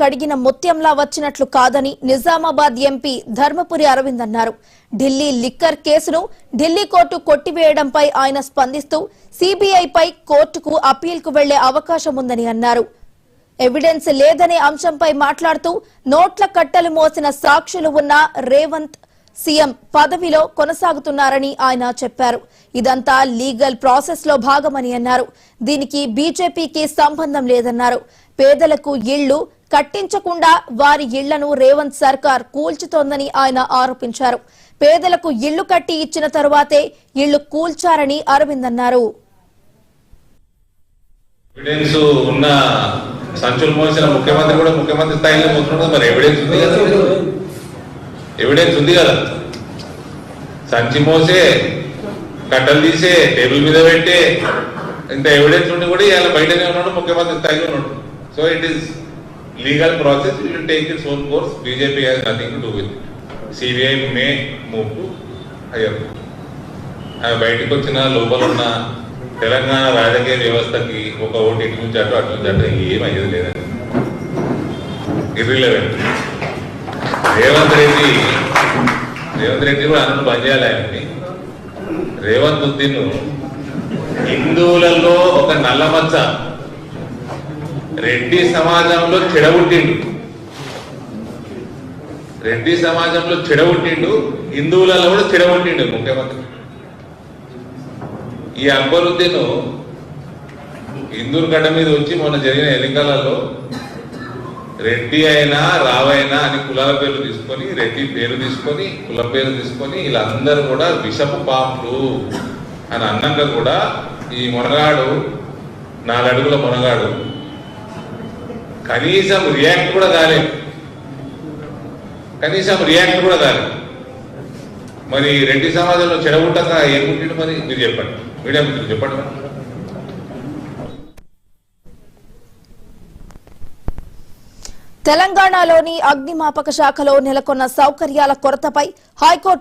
కడిగిన ముత్యంలా వచ్చినట్లు కాదని నిజామాబాద్ ఎంపీ ధర్మపురి అరవింద్ అన్నారు. ఢిల్లీ లిక్కర్ కేసును ఢిల్లీ కోర్టు కొట్టివేయడంపై ఆయన స్పందిస్తూ సిబిఐపై కోర్టుకు అప్పీల్కు వెళ్లే అవకాశం ఉందని అన్నారు. ఎవిడెన్స్ లేదనే అంశంపై మాట్లాడుతూ నోట్ల కట్టలు మోసిన సాక్షులు ఉన్న రేవంత్ సీఎం పదవిలో కొనసాగుతున్నారని ఆయన చెప్పారు. ఇదంతా లీగల్ ప్రాసెస్ లో భాగమని అన్నారు. దీనికి బీజేపీకి సంబంధం లేదన్నారు. పేదలకు ఇళ్లు కట్టించకుండా వారి ఇళ్లను రేవంత్ సర్కార్ కూల్చుతోందని ఆయన ఆరోపించారు. పేదలకు ఇళ్లు కట్టి ఇచ్చిన తరువాతే ఇళ్లు కూల్చారని అరవింద్ అన్నారు. ఎవిడెన్స్ ఉన్న సంచులు మోసిన ముఖ్యమంత్రి కూడా ముఖ్యమంత్రి స్థాయిలో మోస్తున్నారు. మరి ఎవిడెన్స్ ఉంది కదా, ఎవిడెన్స్ ఉంది కదా. సంచి మోసే, కట్టలు తీసే, టేబుల్ మీద పెట్టే ఇంత ఎవిడెన్స్ ఉండి కూడా ఇలా బయటనే ఉన్నాడు, ముఖ్యమంత్రి స్థాయిలో ఉన్నాడు. So it is legal process, it will take its own course. BJP has nothing to do with. CBI May move to hire. ఆమె బయటకు వచ్చిన లోపల ఉన్న తెలంగాణ రాజకీయ వ్యవస్థకి ఒక ఓటు ఇటు నుంచి అటు అటు నుంచి అటు ఏమయ్యేది లేదండి. ఇర్రిలెవెంట్. రేవంత్ రెడ్డి కూడా అన్నం బంద్ చేయాలి. ఆయన్ని రేవంత్ ఉద్దీన్ హిందువులలో ఒక నల్లమచ్చ, రెడ్డి సమాజంలో చెడగొట్టిండు. రెడ్డి సమాజంలో చెడగొట్టిండు, హిందువులలో కూడా చెడగొట్టిండు ముఖ్యమంత్రి. ఈ అక్బరుద్దీన్ హిందూరు గడ్డ మీద వచ్చి మొన్న జరిగిన ఎన్నికలలో రెడ్డి అయినా రావైనా అని కులాల పేర్లు తీసుకొని, రెడ్డి పేరు తీసుకొని, కుల పేరు తీసుకొని వీళ్ళందరూ కూడా విషపు పాములు అని అన్నాక కూడా ఈ మునగాడు 4 అడుగుల మునగాడు కనీసం రియాక్ట్ కూడా కాలేదు. మరి రెడ్డి సమాజంలో చెడగొట్టక ఏముంటాడు? మరి మీరు చెప్పండి, మీడియా మిత్రులు చెప్పండి. తెలంగాణలోని అగ్నిమాపక శాఖలో నెలకొన్న సౌకర్యాల కొరతపై హైకోర్టు